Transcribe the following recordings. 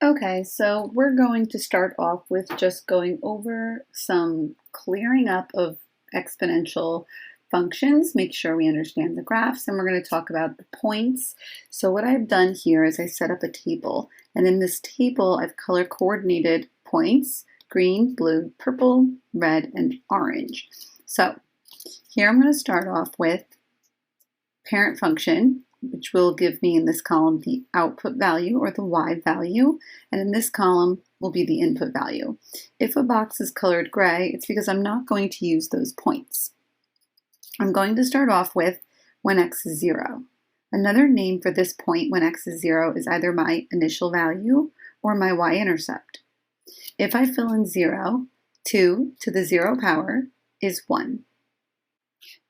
Okay, so we're going to start off with just going over some clearing up of exponential functions, make sure we understand the graphs, and we're going to talk about the points. So what I've done here is I set up a table, and in this table I've color coordinated points: green, blue, purple, red, and orange. So here I'm going to start off with parent function, which will give me in this column the output value or the Y value, and in this column will be the input value. If a box is colored gray, it's because I'm not going to use those points. I'm going to start off with when x is 0. Another name for this point when x is 0 is either my initial value or my y-intercept. If I fill in 0, 2 to the 0 power is 1.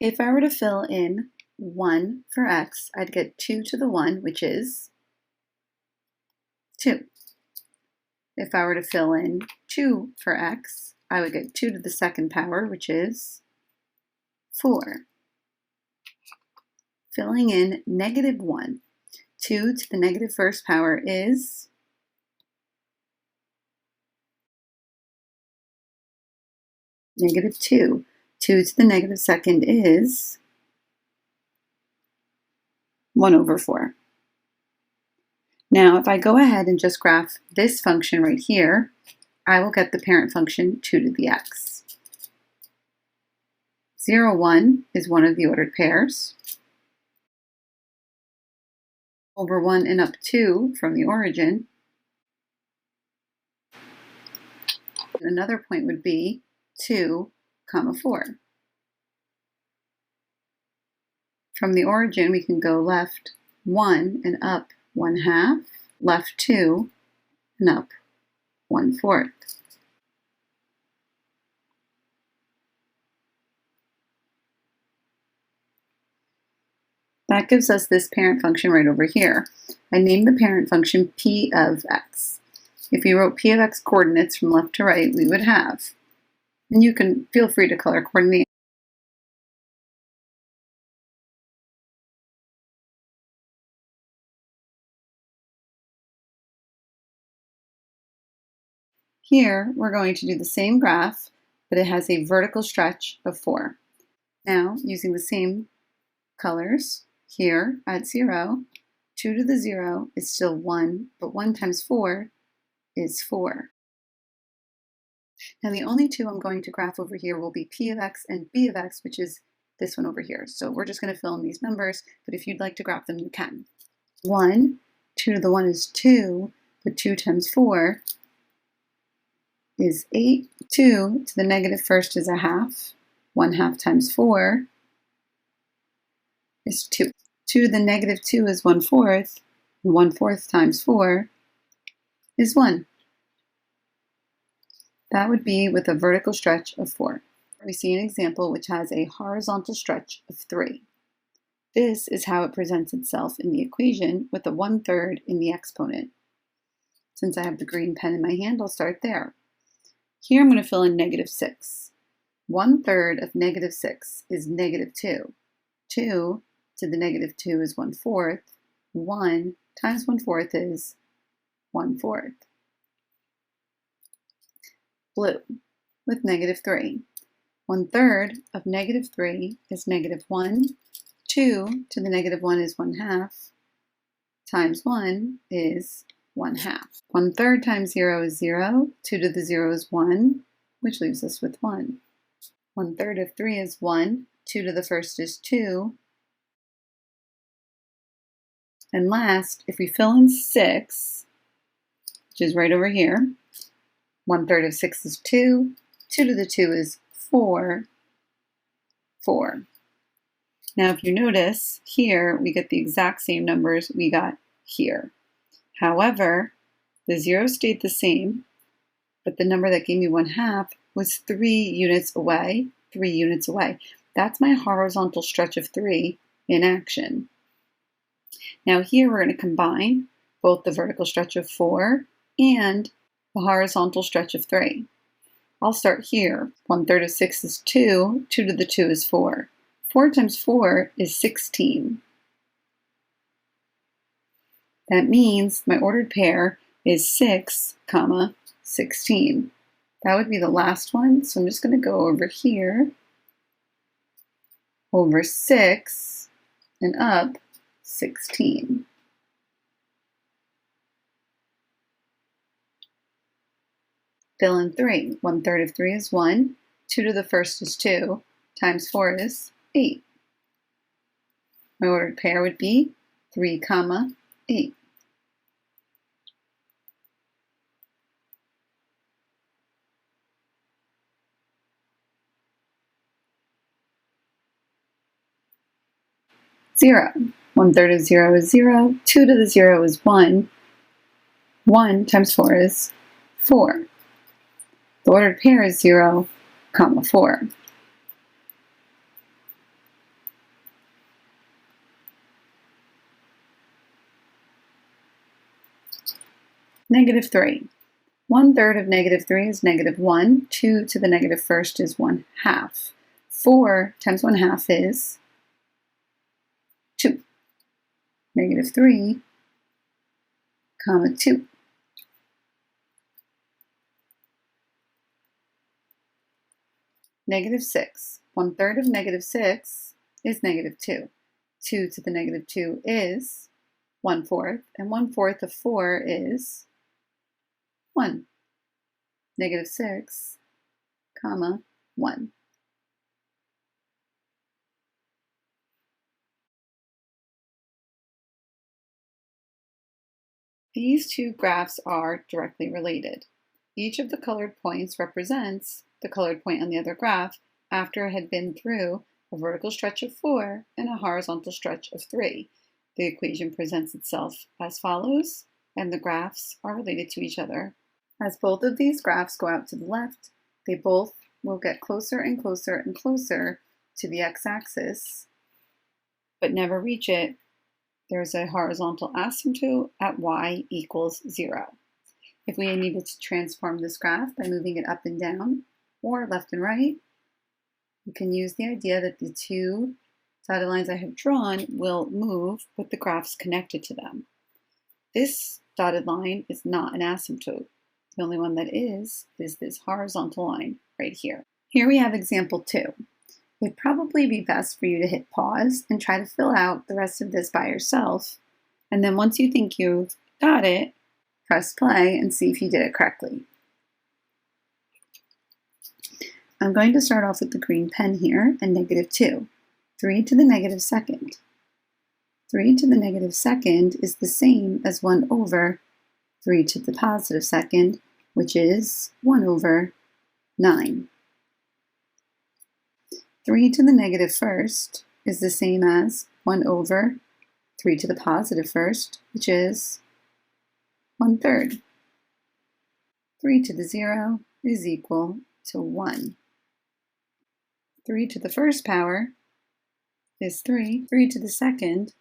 If I were to fill in 1 for x, I'd get 2 to the 1, which is 2. If I were to fill in 2 for x, I would get 2 to the second power, which is 4. Filling in negative 1, 2 to the negative first power is negative 2. 2 to the negative second is 1 over 4. Now, if I go ahead and just graph this function right here, I will get the parent function 2 to the x. 0, 1 is one of the ordered pairs. Over 1 and up 2 from the origin. Another point would be 2, 4. From the origin, we can go left 1 and up 1/2, left 2 and up 1/4. That gives us this parent function right over here. I named the parent function p of x. If we wrote p of x coordinates from left to right, we would have, and you can feel free to color coordinate. Here, we're going to do the same graph, but it has a vertical stretch of 4. Now, using the same colors, here at 0, 2 to the 0 is still 1, but 1 times 4 is 4. Now, the only two I'm going to graph over here will be p of x and b of x, which is this one over here. So we're just going to fill in these numbers, but if you'd like to graph them, you can. 1, 2 to the 1 is 2, but 2 times 4 is 8. 2 to the negative first is 1/2. 1/2 times 4 is 2. 2 to the negative 2 is 1/4. 1/4 times 4 is 1. That would be with a vertical stretch of 4. We see an example which has a horizontal stretch of 3. This is how it presents itself in the equation with a 1/3 in the exponent. Since I have the green pen in my hand, I'll start there. Here I'm going to fill in negative 6. 1/3 of negative 6 is negative 2. 2 to the negative 2 is 1/4. 1 times 1/4 is 1/4. Blue with negative 3. 1/3 of negative 3 is negative 1. 2 to the negative 1 is 1/2. Times 1 is 1/2. 1/3 times 0 is 0. 2 to the 0 is 1, which leaves us with 1. 1/3 of 3 is 1. 2 to the first is 2. And last, if we fill in 6, which is right over here, 1/3 of 6 is 2. 2 to the 2 is 4. 4. Now, if you notice, here we get the exact same numbers we got here. However, the 0 stayed the same, but the number that gave me 1/2 was 3 units away. 3 units away. That's my horizontal stretch of 3 in action. Now here we're going to combine both the vertical stretch of 4 and the horizontal stretch of 3. I'll start here. 1/3 of 6 is 2. 2 to the 2 is 4. 4 times 4 is 16. That means my ordered pair is 6, comma, 16. That would be the last one, so I'm just going to go over here, over 6, and up 16. Fill in 3. 1/3 of 3 is 1. 2 to the first is 2. Times 4 is 8. My ordered pair would be 3, comma, 8. Zero. 1/3 of 0 is 0. 2 to the 0 is 1. 1 times 4 is 4. The ordered pair is 0, comma, 4. -3. 1/3 of -3 is -1. 2 to the negative first is 1/2. 4 times 1/2 is 2. -3, comma, 2. -6. 1/3 of -6 is -2. 2 to the -2 is 1/4, and 1/4 of 4 is 1. -6, comma, 1. These two graphs are directly related. Each of the colored points represents the colored point on the other graph after it had been through a vertical stretch of 4 and a horizontal stretch of 3. The equation presents itself as follows, and the graphs are related to each other. As both of these graphs go out to the left, they both will get closer and closer and closer to the x-axis, but never reach it. There's a horizontal asymptote at y equals 0. If we needed to transform this graph by moving it up and down or left and right, you can use the idea that the two dotted lines I have drawn will move with the graphs connected to them. This dotted line is not an asymptote. The only one that is this horizontal line right here. Here we have example 2. It'd probably be best for you to hit pause and try to fill out the rest of this by yourself. And then once you think you've got it, press play and see if you did it correctly. I'm going to start off with the green pen here and -2. 3 to the -2. 3 to the -2 is the same as 1 over 3 to the +2, which is 1 over 9. 3 to the -1 is the same as 1 over 3 to the +1, which is 1/3. 3 to the 0 is equal to 1. 3 to the first power is 3. 3 to the second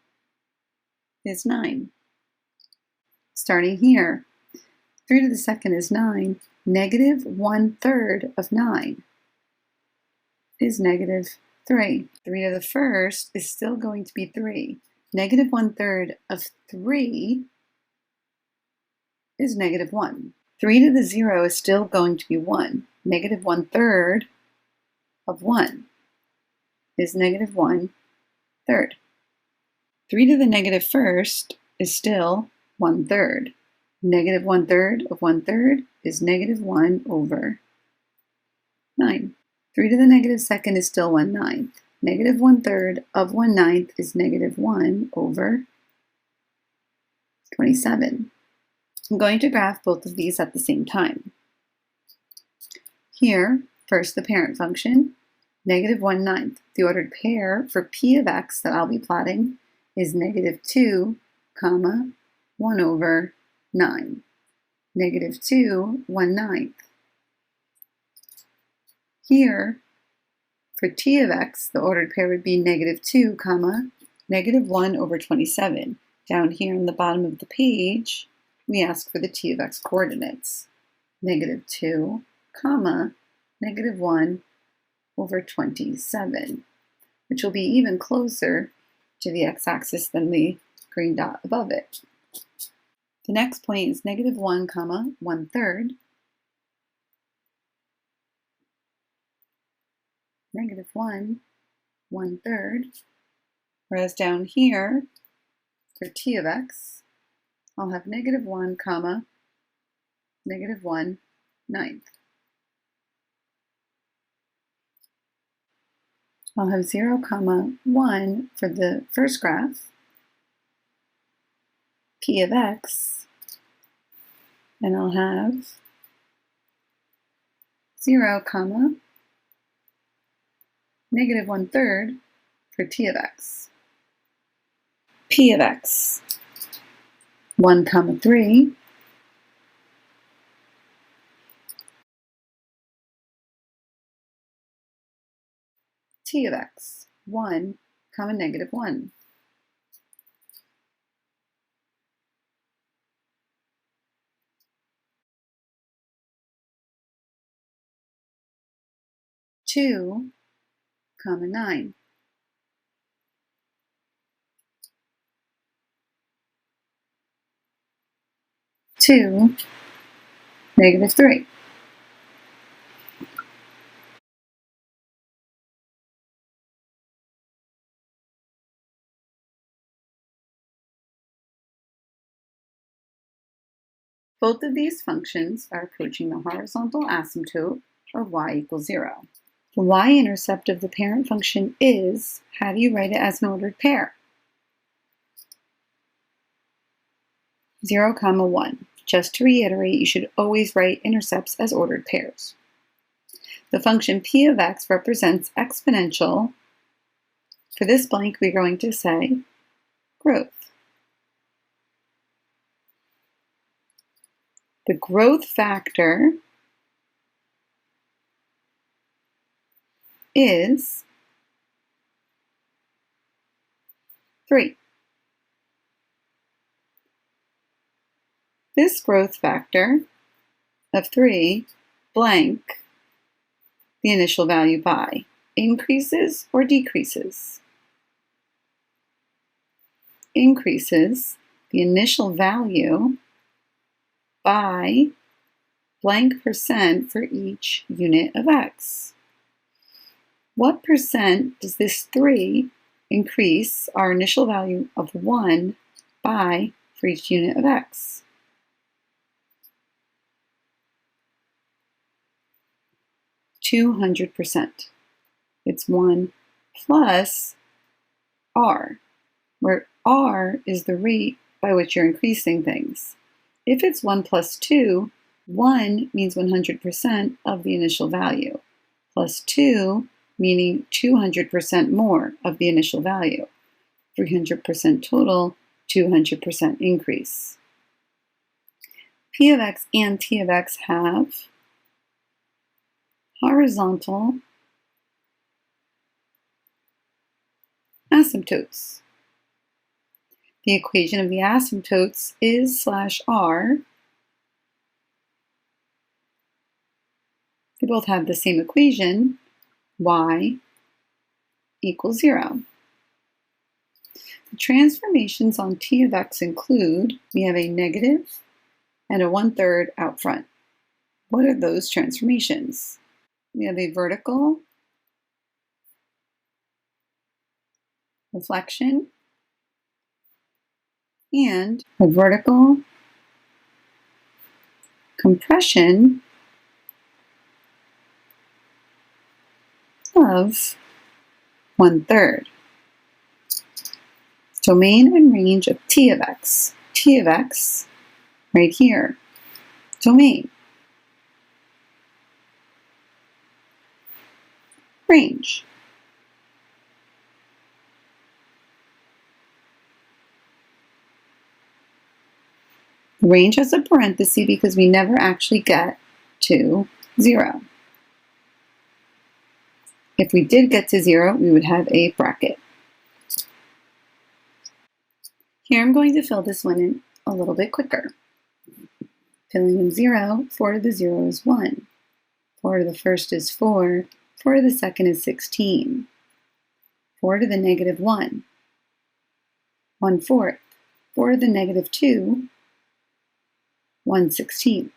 is 9. Starting here, 3 to the second is 9. -1/3 of 9 is -3. 3 to the first is still going to be 3. -1/3 of 3 is -1. 3 to the 0 is still going to be 1. -1/3 of 1 is -1/3. 3 to the -1st is still 1/3. -1/3 of 1/3 is -1 over 9. 3 to the -2 is still 1/9. -1/3 of 1/9 is -1 over 27. I'm going to graph both of these at the same time. Here, first the parent function, -1/9. The ordered pair for p of x that I'll be plotting is -2, comma, 1 over 9. -2, 1/9. Here, for t of x, the ordered pair would be -2, comma, -1 over 27. Down here on the bottom of the page, we ask for the t of x coordinates. -2, comma, -1 over 27, which will be even closer to the x-axis than the green dot above it. The next point is -1, 1/3. -1, 1/3. Whereas down here, for t of x, I'll have -1, -1 ninth. I'll have 0, 1 for the first graph, p of x, and I'll have 0, -1/3 for t of x. P of x, 1, 3. T of x, 1, -1. Two, 9. Two, -3. Both of these functions are approaching the horizontal asymptote of y = 0. The y-intercept of the parent function is, how do you write it as an ordered pair? 0, 1. Just to reiterate, you should always write intercepts as ordered pairs. The function p of x represents exponential. For this blank, we're going to say growth. The growth factor is 3. This growth factor of 3 blank the initial value by increases or decreases? Increases the initial value by blank percent for each unit of x. What percent does this 3 increase our initial value of 1 by for each unit of x? 200%. It's 1 plus r, where r is the rate by which you're increasing things. If it's 1 plus 2, 1 means 100% of the initial value, plus 2 meaning 200% more of the initial value. 300% total, 200% increase. P of x and T of x have horizontal asymptotes. The equation of the asymptotes is /r. They both have the same equation, y = 0. The transformations on t of x include, we have a negative and a 1/3 out front. What are those transformations? We have a vertical reflection and a vertical compression of 1/3. Domain and range of t of x. T of x, right here. Domain. Range. Range has a parenthesis because we never actually get to 0. If we did get to 0, we would have a bracket. Here I'm going to fill this one in a little bit quicker. Filling in 0, 4 to the 0 is 1. 4 to the first is 4. 4 to the second is 16. 4 to the -1. 1/4. 4 to the -2 1/16.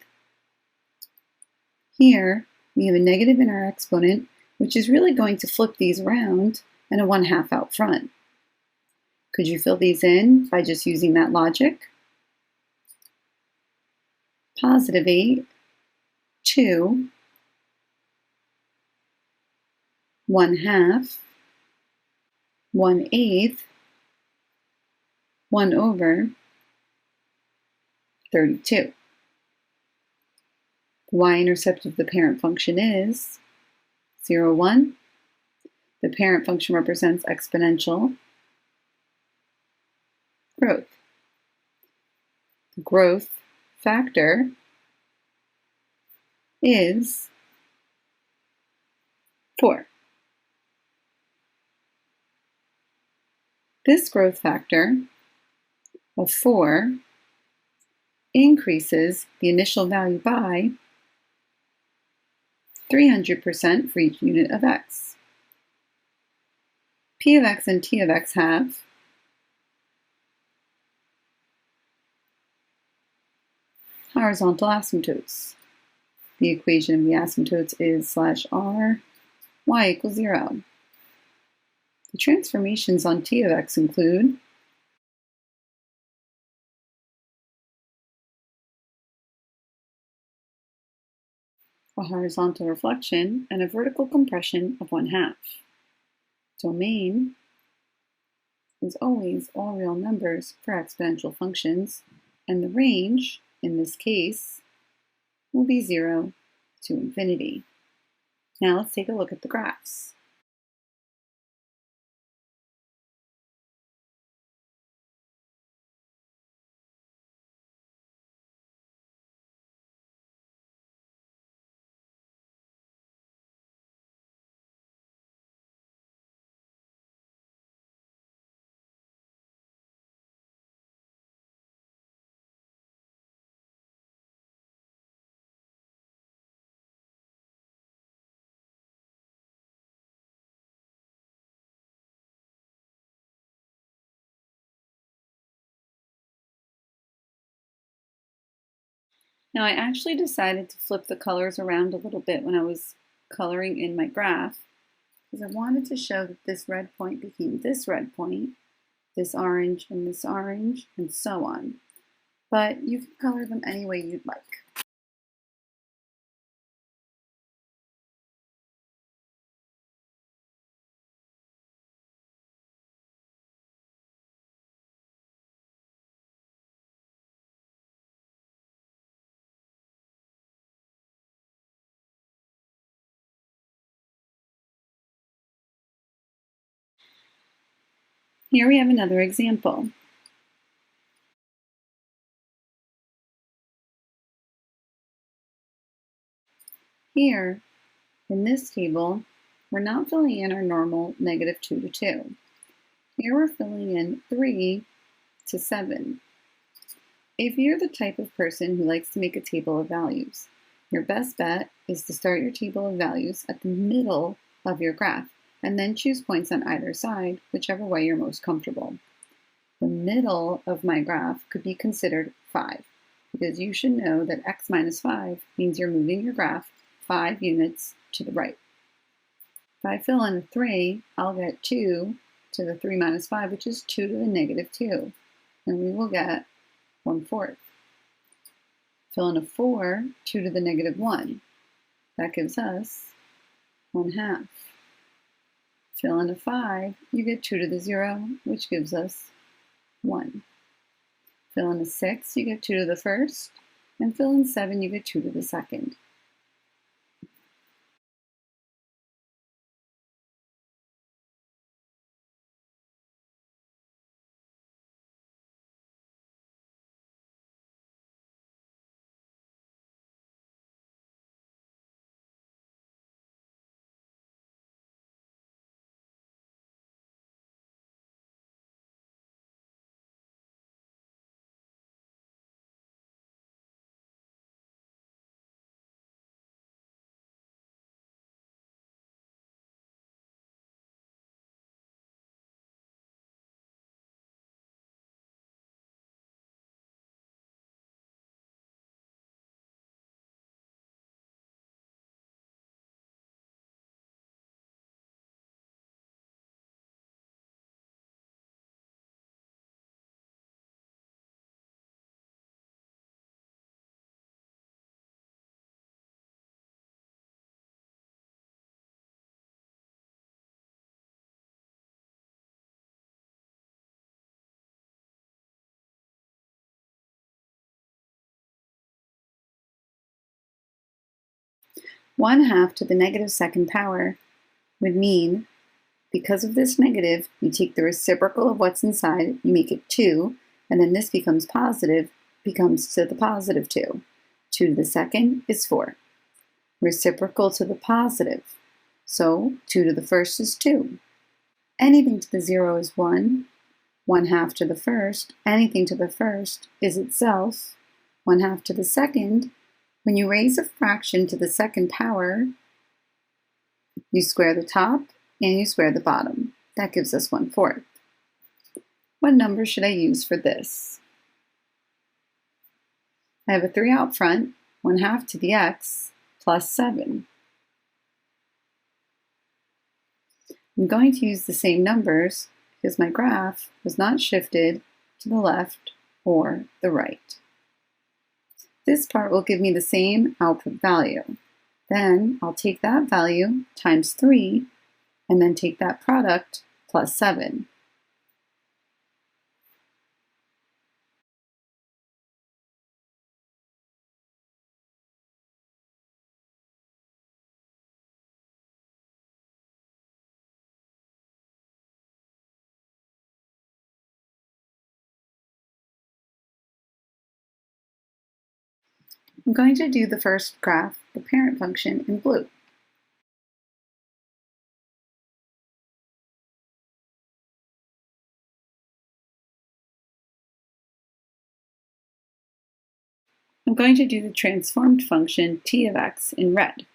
Here, we have a negative in our exponent, which is really going to flip these around, and a 1/2 out front. Could you fill these in by just using that logic? Positive 8, 2, 1/2, 1/8, 1 over 32. The y-intercept of the parent function is 0, 1. The parent function represents exponential growth. The growth factor is 4. This growth factor of 4 increases the initial value by 300% for each unit of x. P of x and T of x have horizontal asymptotes. The equation of the asymptotes is /r, y = 0. The transformations on T of x include a horizontal reflection and a vertical compression of 1/2. Domain is always all real numbers for exponential functions, and the range, in this case, will be 0 to infinity. Now let's take a look at the graphs. Now I actually decided to flip the colors around a little bit when I was coloring in my graph, because I wanted to show that this red point became this red point, this orange, and so on. But you can color them any way you'd like. Here we have another example. Here, in this table, we're not filling in our normal -2 to 2. Here we're filling in 3 to 7. If you're the type of person who likes to make a table of values, your best bet is to start your table of values at the middle of your graph, and then choose points on either side, whichever way you're most comfortable. The middle of my graph could be considered 5, because you should know that x minus 5 means you're moving your graph 5 units to the right. If I fill in a 3, I'll get 2 to the 3 minus 5, which is 2 to the -2, and we will get 1/4. Fill in a 4, 2 to the -1. That gives us 1/2. Fill in a 5, you get 2 to the 0, which gives us 1. Fill in a 6, you get 2 to the first, and fill in 7, you get 2 to the second. 1/2 to the negative second power would mean, because of this negative, you take the reciprocal of what's inside, you make it 2, and then this becomes positive, becomes to the positive 2. 2 to the second is 4. Reciprocal to the positive, so 2 to the first is 2. Anything to the 0 is 1. 1/2 to the first, anything to the first is itself 1/2 to the second. When you raise a fraction to the second power, you square the top and you square the bottom. That gives us 1/4. What number should I use for this? I have a 3 out front, 1/2 to the x plus 7. I'm going to use the same numbers because my graph was not shifted to the left or the right. This part will give me the same output value. Then I'll take that value times 3 and then take that product plus 7. I'm going to do the first graph, the parent function, in blue. I'm going to do the transformed function t of x in red.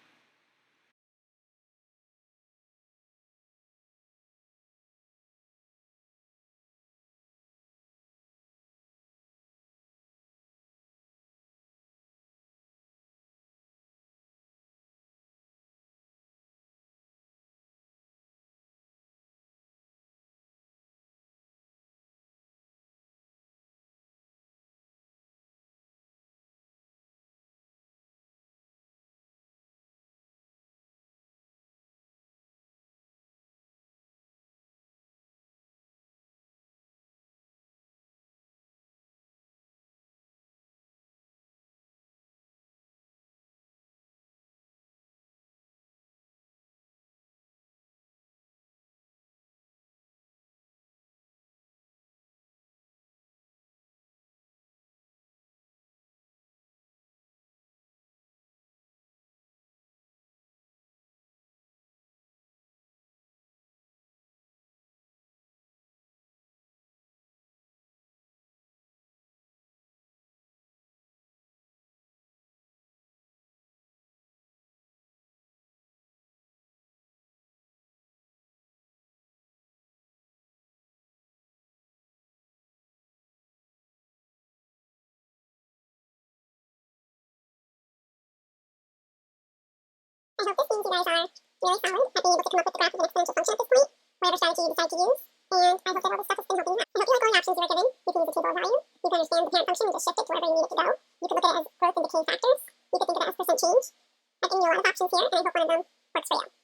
I hope this means you guys are really solid at being able to come up with the graph of an exponential function at this point, whatever strategy you decide to use, and I hope that all this stuff has been helping you out. I hope you like all the options you were given. You can use a table of value. You can understand the parent function and just shift it to wherever you need it to go. You can look at it as growth and decay factors. You could think of it as percent change. I've given you a lot of options here, and I hope one of them works for you.